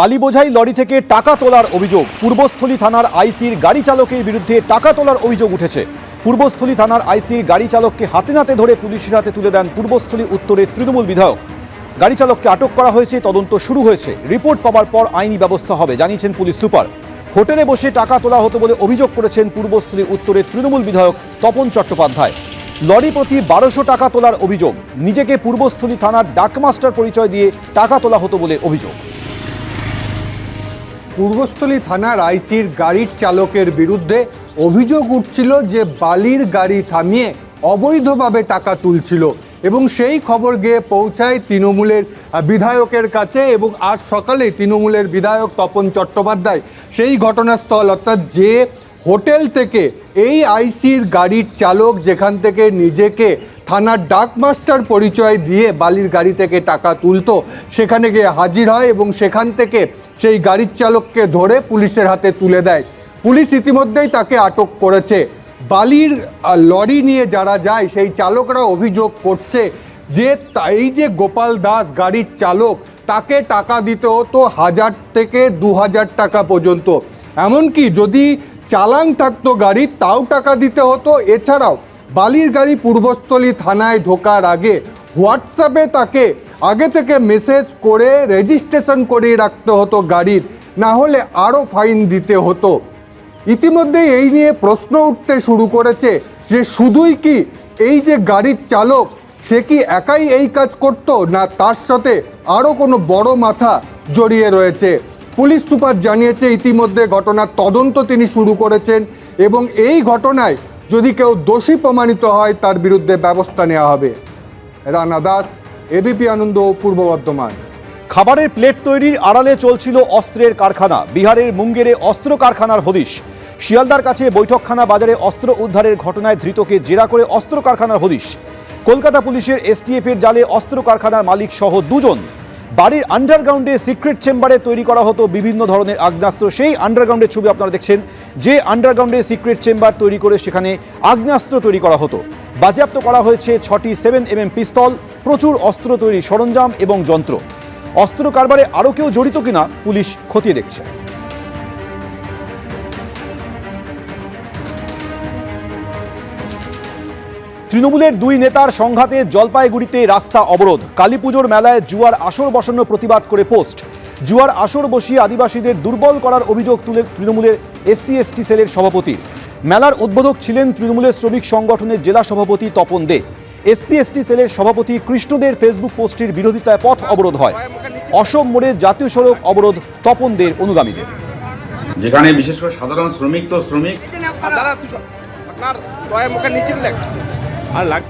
বালি বোঝাই লরি থেকে টাকা তোলার অভিযোগ। পূর্বস্থলী থানার আইসির গাড়ি চালকের বিরুদ্ধে টাকা তোলার অভিযোগ উঠেছে। পূর্বস্থলী থানার আইসির গাড়ি চালককে হাতে নাতে ধরে পুলিশের হাতে তুলে দেন পূর্বস্থলী উত্তরের তৃণমূল বিধায়ক। গাড়ি চালককে আটক করা হয়েছে, তদন্ত শুরু হয়েছে। রিপোর্ট পাওয়ার পর আইনি ব্যবস্থা হবে জানিয়েছেন পুলিশ সুপার। হোটেলে বসে টাকা তোলা হতো বলে অভিযোগ করেছেন পূর্বস্থলী উত্তরের তৃণমূল বিধায়ক তপন চট্টোপাধ্যায়। লরি প্রতি 1200 টাকা তোলার অভিযোগ। নিজেকে পূর্বস্থলী থানার ডাকমাস্টার পরিচয় দিয়ে টাকা তোলা হতো বলে অভিযোগ। পূর্বস্থলী থানার আইসির গাড়ির চালকের বিরুদ্ধে অভিযোগ উঠছিল যে বালির গাড়ি থামিয়ে অবৈধভাবে টাকা তুলছিল এবং সেই খবর গিয়ে পৌঁছায় তৃণমূলের বিধায়কের কাছে এবং আজ সকালে তৃণমূলের বিধায়ক তপন চট্টোপাধ্যায় সেই ঘটনাস্থল অর্থাৎ যে হোটেল থেকে এই আইসির গাড়ির চালক যেখান থেকে নিজেকে থানার ডাকমাস্টার পরিচয় দিয়ে বালির গাড়ি থেকে টাকা তুলতো সেখানে গিয়ে হাজির হয় এবং সেখান থেকে সেই গাড়ির চালককে ধরে পুলিশের হাতে তুলে দেয়। পুলিশ ইতিমধ্যেই তাকে আটক করেছে। বালির লরি নিয়ে যারা যায় সেই চালকরা অভিযোগ করছে যে এই যে গোপাল দাস গাড়ির চালক, তাকে টাকা দিতে হতো 1000 থেকে 2000 টাকা পর্যন্ত। এমনকি যদি চালান থাকতো গাড়ি তাও টাকা দিতে হতো। এছাড়াও বালির গাড়ি পূর্বস্থলী থানায় ঢোকার আগে হোয়াটসঅ্যাপে তাকে আগে থেকে মেসেজ করে রেজিস্ট্রেশন করিয়ে রাখতে হতো গাড়ির, না হলে আরও ফাইন দিতে হতো। ইতিমধ্যে এই নিয়ে প্রশ্ন উঠতে শুরু করেছে যে শুধুই কি এই যে গাড়ির চালক সে কি একাই এই কাজ করত, না তার সাথে আরও কোনো বড় মাথা জড়িয়ে রয়েছে। পুলিশ সুপার জানিয়েছে ইতিমধ্যে ঘটনার তদন্ত তিনি শুরু করেছেন এবং এই ঘটনায় যদি কেউ দোষী প্রমাণিত হয় তার বিরুদ্ধে ব্যবস্থা নেওয়া হবে। রানা দাস, এবিপি আনন্দ, পূর্ব বর্ধমান। খাবারের প্লেট তৈরির আড়ালে চলছিল অস্ত্রের কারখানা। বিহারের মুঙ্গেরে অস্ত্র কারখানার হদিশ। শিয়ালদার কাছে বৈঠকখানা বাজারে অস্ত্র উদ্ধারের ঘটনায় ধৃতকে জেরা করে অস্ত্র কারখানার হদিশ। কলকাতা পুলিশের এসটিএফ এর জালে অস্ত্র কারখানার মালিক সহ 2 জন। বাড়ির আন্ডারগ্রাউন্ডে সিক্রেট চেম্বারে তৈরি করা হতো বিভিন্ন ধরনের আগ্নেয়াস্ত্র। সেই আন্ডারগ্রাউন্ডের ছবি আপনারা দেখছেন, যে আন্ডারগ্রাউন্ডে সিক্রেট চেম্বার তৈরি করে সেখানে আগ্নেয়াস্ত্র তৈরি করা হতো। বাজেয়াপ্ত করা হয়েছে 6টি 7mm পিস্তল, প্রচুর অস্ত্র তৈরি সরঞ্জাম এবং যন্ত্র। অস্ত্র কারবারে আরও কেউ জড়িত কিনা পুলিশ খতিয়ে দেখছে। তৃণমূলের 2 নেতার সংঘাতে জলপাইগুড়িতে রাস্তা অবরোধ। কালীপুজোর মেলায় জুয়ার আসর বসানোর প্রতিবাদ করে পোস্ট। জুয়ার আসর বসিয়ে আদিবাসীদের দুর্বল করার অভিযোগ তুলে তৃণমূলের SC/ST সেলের সভাপতি। মেলার উদ্বোধক ছিলেন তৃণমূলের শ্রমিক সংগঠনের জেলা সভাপতি তপন দে। SC/ST সেলের সভাপতি কৃষ্ণদের ফেসবুক পোস্টের বিরোধিতায় পথ অবরোধ হয়। অসম মোড়ে জাতীয় সড়ক অবরোধ তপন দের অনুগামীদের। যেখানে বিশেষ করে সাধারণ শ্রমিক তো শ্রমিক আপনার মুখে নিচে আর লাগ